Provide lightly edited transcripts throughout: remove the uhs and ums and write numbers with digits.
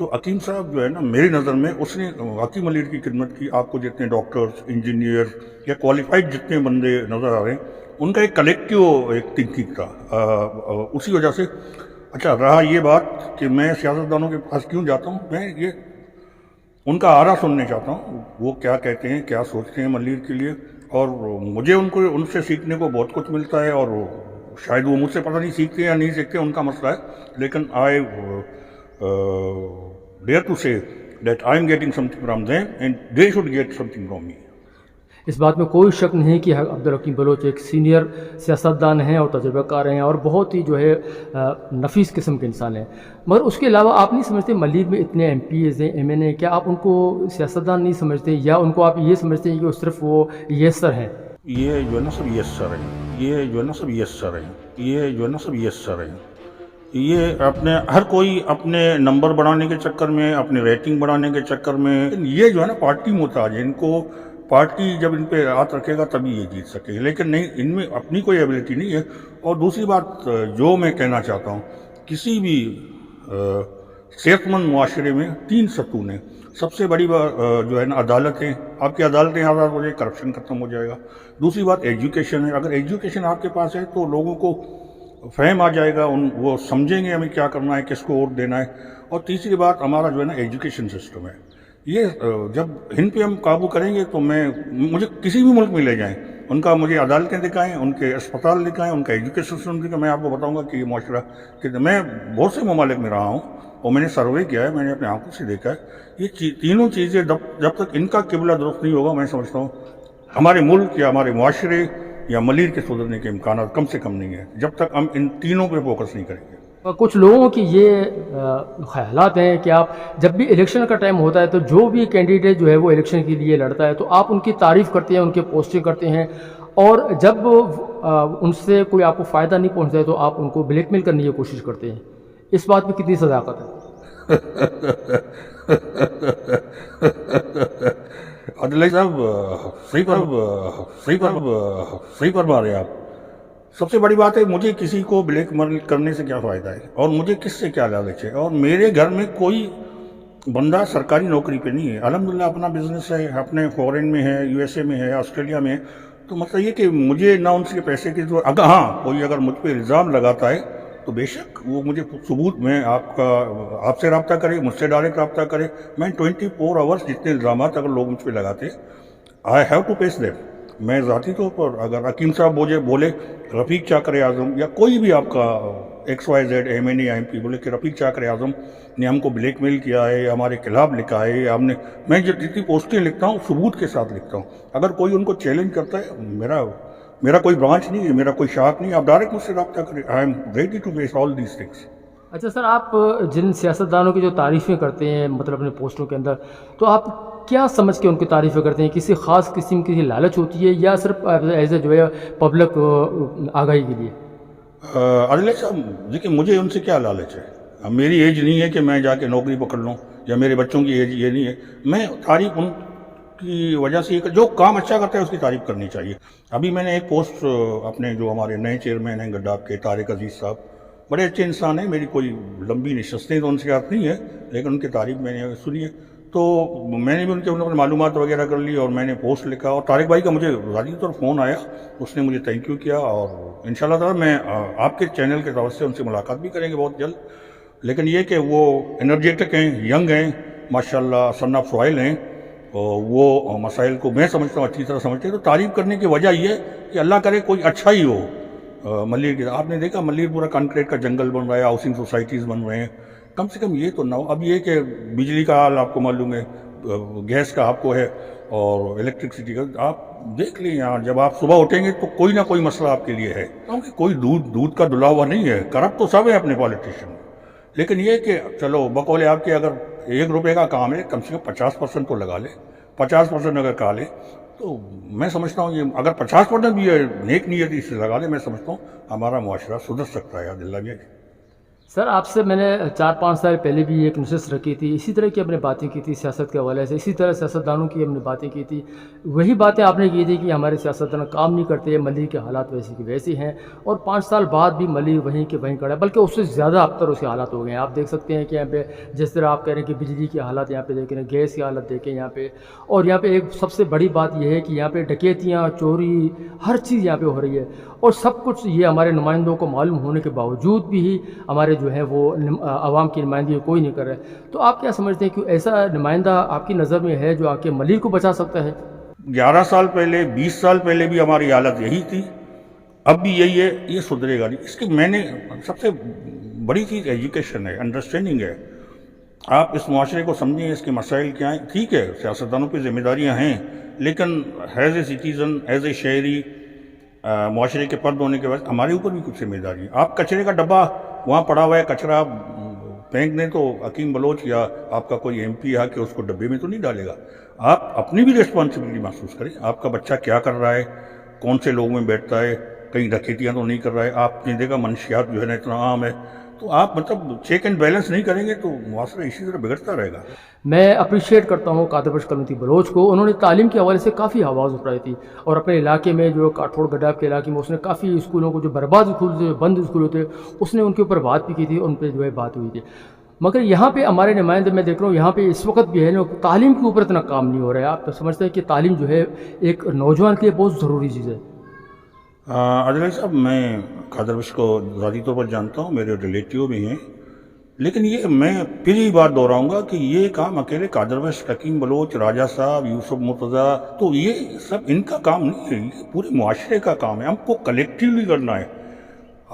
تو عقیم صاحب جو ہے نا میری نظر میں اس نے واقعی ملیر کی خدمت کی. آپ کو جتنے ڈاکٹرز، انجینئر یا کوالیفائڈ جتنے بندے نظر آ رہے ہیں ان کا ایک کلیکٹیو ایک تھنکنگ تھا. اسی وجہ سے اچھا رہا یہ بات کہ میں سیاستدانوں کے پاس کیوں جاتا ہوں، میں یہ ان کا آرا سننے چاہتا ہوں، وہ کیا کہتے ہیں، کیا سوچتے ہیں ملیر کے لیے. اور مجھے ان سے سیکھنے کو بہت کچھ ملتا ہے، اور شاید وہ مجھ سے پتہ نہیں سیکھتے یا نہیں سیکھتے، ان کا مسئلہ ہے. لیکن I dare to say that I am getting something from them and they should get something from me. اس بات میں کوئی شک نہیں کہ عبدالحکیم بلوچ ایک سینئر سیاستدان ہیں اور تجربہ کار ہیں اور بہت ہی جو ہے نفیس قسم کے انسان ہیں. مگر اس کے علاوہ آپ نہیں سمجھتے ملیر میں اتنے ایم پی ایز ہیں، ایم این اے، کیا آپ ان کو سیاستدان نہیں سمجھتے، یا ان کو آپ یہ سمجھتے ہیں کہ وہ صرف وہ یس سر ہیں؟ یہ جو ہے نا سب یس سر ہیں، یہ جو ہے نا سب یس سر ہیں، یہ جو ہے نا سب یس سر ہیں. یہ اپنے ہر کوئی اپنے نمبر بڑھانے کے چکر میں، اپنی ریٹنگ بڑھانے کے چکر میں، یہ جو ہے نا پارٹی محتاج ہے. ان کو پارٹی جب ان پہ ہاتھ رکھے گا تبھی یہ جیت سکے گا، لیکن نہیں، ان میں اپنی کوئی ایبلٹی نہیں ہے. اور دوسری بات جو میں کہنا چاہتا ہوں، کسی بھی صحت مند معاشرے میں 3 ستون ہیں. سب سے بڑی جو ہے نا عدالتیں، آپ کی عدالتیں آزاد ہو جائے، کرپشن ختم ہو جائے گا. دوسری بات ایجوکیشن ہے، اگر ایجوکیشن آپ کے پاس ہے تو لوگوں کو فہم آ جائے گا، وہ سمجھیں گے ہمیں کیا کرنا ہے، کس کو ووٹ دینا ہے. اور تیسری بات ہمارا جو ہے نا ایجوکیشن سسٹم ہے. یہ جب ان پہ ہم قابو کریں گے تو مجھے کسی بھی ملک میں لے جائیں، ان کا مجھے عدالتیں دکھائیں، ان کے اسپتال دکھائیں، ان کا ایجوکیشن سسٹم دکھائیں، میں آپ کو بتاؤں گا کہ یہ معاشرہ کہ میں بہت سے ممالک میں رہا ہوں اور میں نے سروے کیا ہے، میں نے اپنے آنکھوں سے دیکھا ہے. یہ تینوں چیزیں جب تک ان کا قبلہ درست نہیں ہوگا، میں سمجھتا ہوں ہمارے ملک یا ہمارے معاشرے یا ملیر کے سدھرنے کے امکانات کم سے کم نہیں ہیں جب تک ہم ان تینوں پہ فوکس نہیں کریں گے. کچھ لوگوں کی یہ خیالات ہیں کہ آپ جب بھی الیکشن کا ٹائم ہوتا ہے تو جو بھی کینڈیڈیٹ جو ہے وہ الیکشن کے لیے لڑتا ہے تو آپ ان کی تعریف کرتے ہیں، ان کے پوسٹنگ کرتے ہیں، اور جب ان سے کوئی آپ کو فائدہ نہیں پہنچتا ہے تو آپ ان کو بلیک میل کرنے کی کوشش کرتے ہیں. اس بات میں کتنی صداقت ہے؟ عدلیہ صاحب صحیح فرما رہے ہیں آپ. سب سے بڑی بات ہے، مجھے کسی کو بلیک میل کرنے سے کیا فائدہ ہے، اور مجھے کس سے کیا لالچ ہے. اور میرے گھر میں کوئی بندہ سرکاری نوکری پہ نہیں ہے، الحمدللہ اپنا بزنس ہے، اپنے فورن میں ہے، یو ایس اے میں ہے، آسٹریلیا میں ہے. تو مطلب یہ کہ مجھے نہ ان سے پیسے کی ضرورت. ہاں کوئی اگر مجھ پہ الزام لگاتا ہے تو بے شک وہ مجھے ثبوت میں آپ سے رابطہ کرے، مجھ سے ڈائریکٹ رابطہ کرے. میں 24 آورس جتنے الزامات اگر لوگ مجھ پہ لگاتے I have to face them. میں ذاتی طور پر اگر عقیم صاحب بولے رفیق چاکر اعظم یا کوئی بھی آپ کا XYZ M N A M P بولے کہ رفیق چاکر اعظم نے ہم کو بلیک میل کیا ہے، ہمارے خلاف لکھا ہے، میں جتنی پوسٹیں لکھتا ہوں ثبوت کے ساتھ لکھتا ہوں. اگر کوئی ان کو چیلنج کرتا ہے، میرا کوئی برانچ نہیں ہے، میرا کوئی شاخ نہیں ہے، آپ ڈائریکٹ مجھ سے رابطہ کریں. I'm ready to face all these things. اچھا سر، آپ جن سیاستدانوں کی جو تعریفیں کرتے ہیں مطلب اپنے پوسٹوں کے اندر، تو آپ کیا سمجھ کے ان کی تعریفیں کرتے ہیں؟ کسی خاص قسم کی لالچ ہوتی ہے یا صرف ایز اے جو ہے پبلک آگاہی کے لیے؟ عدلیہ صاحب دیکھیں، مجھے ان سے کیا لالچ ہے. میری ایج نہیں ہے کہ میں جا کے نوکری پکڑ لوں، یا میرے بچوں کی ایج یہ نہیں ہے. میں تعریف ان کی وجہ سے جو کام اچھا کرتا ہے اس کی تعریف کرنی چاہیے. ابھی میں نے ایک پوسٹ اپنے جو ہمارے نئے چیئرمین ہیں گڈاب کے، طارق عزیز صاحب، بڑے اچھے انسان ہیں، میری کوئی لمبی نشستیں تو ان سے یاد نہیں ہے، لیکن ان کی تعریف میں نے سنی ہے. تو میں نے بھی ان کے معلومات وغیرہ کر لی اور میں نے پوسٹ لکھا. اور طارق بھائی کا مجھے ذاتی طور فون آیا، اس نے مجھے تھینک یو کیا، اور انشاءاللہ تعالیٰ میں آپ کے چینل کے طرف سے ان سے ملاقات بھی کریں گے بہت جلد. لیکن یہ کہ وہ انرجیٹک ہیں، ینگ ہیں، ماشاءاللہ سن آف سوائل ہیں، اور وہ مسائل کو میں سمجھتا ہوں اچھی طرح سمجھتے ہیں. تو تعریف کرنے کی وجہ یہ کہ اللہ کرے کوئی اچھا ہی ہو. ملیر کی آپ نے دیکھا ملیر پورا کنکریٹ کا جنگل بن رہا ہے، ہاؤسنگ سوسائٹیز بن رہے ہیں، کم سے کم یہ تو نہ ہو. اب یہ کہ بجلی کا حال آپ کو معلوم ہے، گیس کا آپ کو ہے، اور الیکٹرکسٹی کا آپ دیکھ لیں. یہاں جب آپ صبح اٹھیں گے تو کوئی نہ کوئی مسئلہ آپ کے لیے ہے، کیونکہ کوئی دودھ کا دھلا ہوا نہیں ہے. کرپٹ تو سب ہے اپنے پالیٹیشین، لیکن یہ کہ چلو بقول آپ کے اگر 1 روپے کا کام ہے کم سے کم 50% تو لگا لے. 50% اگر کہا لے تو میں سمجھتا ہوں یہ اگر 50% بھی نیک نیتی سے لگا لے، میں سمجھتا ہوں ہمارا معاشرہ سدھر سکتا ہے. عدلیہ سر آپ سے میں نے 4-5 سال پہلے بھی ایک نشست رکھی تھی، اسی طرح کی ہم نے باتیں کی تھی سیاست کے حوالے سے، اسی طرح سیاستدانوں کی ہم نے باتیں کی تھی، وہی باتیں آپ نے کی تھی کہ ہمارے سیاستدان کام نہیں کرتے، ملی کے حالات ویسے کی ویسے ہیں، اور 5 سال بعد بھی ملی وہیں کے وہیں کھڑا ہے، بلکہ اس سے زیادہ ابتر اس کے حالات ہو گئے ہیں۔ آپ دیکھ سکتے ہیں کہ یہاں پہ جس طرح آپ کہہ رہے ہیں کہ بجلی کے حالات یہاں پہ دیکھیں، گیس کی حالت دیکھیں یہاں پہ، اور یہاں پہ ایک سب سے بڑی بات یہ ہے کہ یہاں پہ ڈکیتیاں، چوری، ہر چیز یہاں پہ ہو رہی ہے، اور سب کچھ یہ ہمارے نمائندوں کو معلوم ہونے کے باوجود بھی ہی ہمارے جو ہے وہ عوام کی نمائندگی کوئی نہیں کر رہا ہے۔ تو آپ کیا سمجھتے ہیں کہ ایسا نمائندہ آپ کی نظر میں ہے جو آ کے ملیر کو بچا سکتا ہے؟ 11 سال پہلے، 20 سال پہلے بھی ہماری حالت یہی تھی، اب بھی یہی ہے، یہ سدھرے گا نہیں۔ اس کی میں نے سب سے بڑی چیز ایجوکیشن ہے، انڈرسٹینڈنگ ہے۔ آپ اس معاشرے کو سمجھیں، اس کے مسائل کیا ہیں۔ ٹھیک ہے سیاستدانوں پہ ذمہ داریاں ہیں، لیکن as a citizen, as a شہری، معاشرے کے فرد ہونے کے بعد ہمارے اوپر بھی کچھ ذمہ داری ہے۔ آپ کچرے کا ڈبہ وہاں پڑا ہوا ہے، کچرا آپ پھینک دیں تو حکیم بلوچ یا آپ کا کوئی ایم پی آ کے اس کو ڈبے میں تو نہیں ڈالے گا۔ آپ اپنی بھی ریسپانسبلٹی محسوس کریں، آپ کا بچہ کیا کر رہا ہے، کون سے لوگوں میں بیٹھتا ہے، کہیں ڈکیتیاں تو نہیں کر رہا ہے۔ آپ نے دیکھا منشیات جو ہے نا اتنا عام ہے، تو آپ چیک اینڈ بیلنس نہیں کریں گے تو معاشرہ اسی طرح بگڑتا رہے گا۔ میں اپریشیٹ کرتا ہوں قادر بخش کلمتی بلوچ کو، انہوں نے تعلیم کے حوالے سے کافی آواز اٹھائی تھی، اور اپنے علاقے میں جو کاٹھوڑ گڈھا کے علاقے میں اس نے کافی اسکولوں کو جو برباد اسکول تھے، بند اسکول تھے، اس نے ان کے اوپر بات بھی کی تھی، ان پہ جو ہے بات ہوئی تھی۔ مگر یہاں پہ ہمارے نمائندے میں دیکھ رہا ہوں یہاں پہ اس وقت بھی ہے نا تعلیم کے اوپر اتنا کام نہیں ہو رہا ہے۔ آپ تو سمجھتے ہیں کہ تعلیم جو ہے ایک نوجوان کے لیے بہت ضروری چیز ہے؟ عدل صاحب، میں قادر بخش کو ذاتی طور پر جانتا ہوں، میرے ریلیٹیو بھی ہیں، لیکن یہ میں پھر یہی بات دہراؤں گا کہ یہ کام اکیلے قادر بخش، حکیم بلوچ، راجہ صاحب، یوسف مرتضیٰ، تو یہ سب ان کا کام نہیں ہے، یہ پورے معاشرے کا کام ہے، ہم کو کلیکٹیولی کرنا ہے۔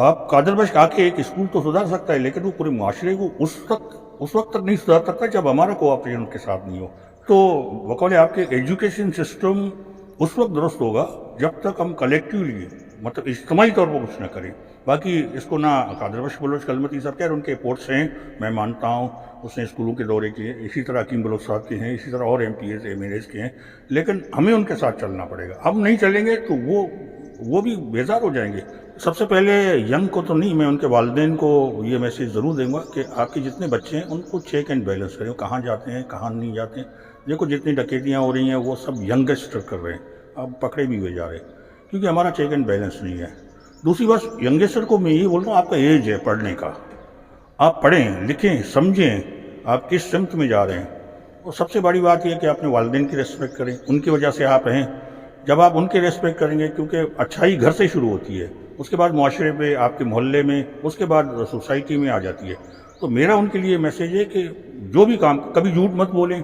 آپ قادر بخش آ کے ایک اسکول تو سدھار سکتا ہے، لیکن وہ پورے معاشرے کو اس وقت تک نہیں سدھار سکتا جب ہمارا کوآپریشن ان کے ساتھ نہیں ہو۔ تو بقول آپ کے ایجوکیشن سسٹم اس وقت درست ہوگا جب تک ہم کلیکٹیولی، مطلب اجتماعی طور پر کچھ نہ کریں۔ باقی اس کو نہ قادر بخش بلوچ کلمتی صاحب کہہ رہے، ان کے رپورٹس ہیں، میں مانتا ہوں اس نے اسکولوں کے دورے کیے، اسی طرح حکیم بلوچ صاحب کے ہیں، اسی طرح اور MPs, MLAs کے ہیں، لیکن ہمیں ان کے ساتھ چلنا پڑے گا۔ ہم نہیں چلیں گے تو وہ بھی بیزار ہو جائیں گے۔ سب سے پہلے ینگ کو تو نہیں، میں ان کے والدین کو یہ میسیج ضرور دوں گا کہ آپ کے جتنے بچے ہیں ان کو چیک اینڈ بیلنس کریں، کہاں جاتے ہیں کہاں نہیں جاتے ہیں۔ دیکھو جتنی ڈکیتیاں ہو رہی ہیں وہ سب ینگسٹر کر رہے ہیں، اب پکڑے بھی ہوئے جا رہے ہیں کیونکہ ہمارا چیک اینڈ بیلنس نہیں ہے۔ دوسری بات، ینگسٹر کو میں یہ بول رہا ہوں، آپ کا ایج ہے پڑھنے کا، آپ پڑھیں لکھیں سمجھیں آپ کس سمت میں جا رہے ہیں۔ اور سب سے بڑی بات یہ ہے کہ اپنے والدین کی ریسپیکٹ کریں، ان کی وجہ سے آپ ہیں۔ جب آپ ان کی ریسپیکٹ کریں گے، کیونکہ اچھائی گھر سے شروع ہوتی ہے، اس کے بعد معاشرے پہ، آپ کے محلے میں، اس کے بعد سوسائٹی میں آ جاتی ہے۔ تو میرا ان کے لیے میسیج ہے کہ جو بھی کام، کبھی جھوٹ مت بولیں،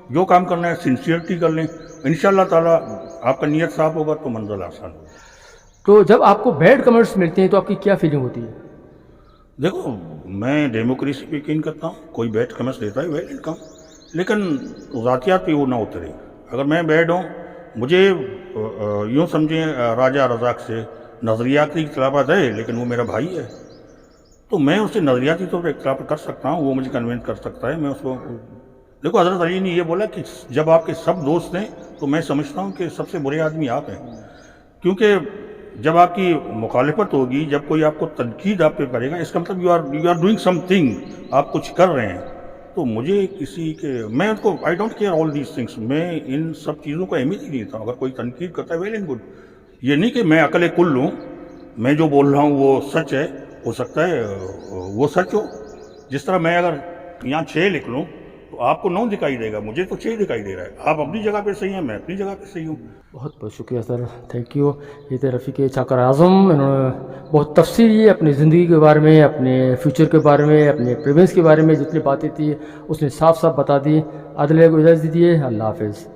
جو کام کرنا ہے سنسیئرٹی کر لیں، انشاءاللہ تعالیٰ آپ کا نیت صاف ہوگا تو منزل آسان ہوگا۔ تو جب آپ کو بیڈ کمنٹس ملتے ہیں تو آپ کی کیا فیلنگ ہوتی ہے؟ دیکھو میں ڈیموکریسی پہ یقین کرتا ہوں، کوئی بیڈ کمنٹس دیتا ہے ویل انکم، لیکن ذاتیات پہ وہ نہ اترے۔ اگر میں بیڈ ہوں، مجھے یوں سمجھیں راجہ رزاق سے نظریاتی اختلافات ہے، لیکن وہ میرا بھائی ہے، تو میں اسے نظریاتی طور پر اختلاف کر سکتا ہوں، وہ مجھے کنوینس کر سکتا ہے، میں اس کو۔ دیکھو حضرت علی نے یہ بولا کہ جب آپ کے سب دوست ہیں تو میں سمجھتا ہوں کہ سب سے برے آدمی آپ ہیں، کیونکہ جب آپ کی مخالفت ہوگی، جب کوئی آپ کو تنقید آپ پہ کرے گا، اس کا مطلب you are doing something, آپ کچھ کر رہے ہیں۔ تو مجھے کسی کے، میں ان کو I don't care all these things, میں ان سب چیزوں کو اہمیت ہی نہیں دیتا ہوں۔ اگر کوئی تنقید کرتا ہے ویل اینڈ گڈ، یہ نہیں کہ میں عقل کل ہوں، میں جو بول رہا ہوں وہ سچ ہے، ہو سکتا ہے وہ سچ ہو۔ جس طرح میں اگر یہاں 6 لکھ لوں تو آپ کو 9 دکھائی دے گا، مجھے تو 6 دکھائی دے رہا ہے۔ آپ اپنی جگہ پہ صحیح ہیں، میں اپنی جگہ پہ صحیح ہوں۔ بہت بہت شکریہ سر، تھینک یو۔ یہ تھے رفیق چاکر اعظم، انہوں نے بہت تفصیلی اپنی زندگی کے بارے میں، اپنے فیوچر کے بارے میں، اپنے پریونس کے بارے میں جتنی باتیں تھی اس نے صاف صاف بتا دی۔ عادل کو اجازت دیجیے، اللہ حافظ۔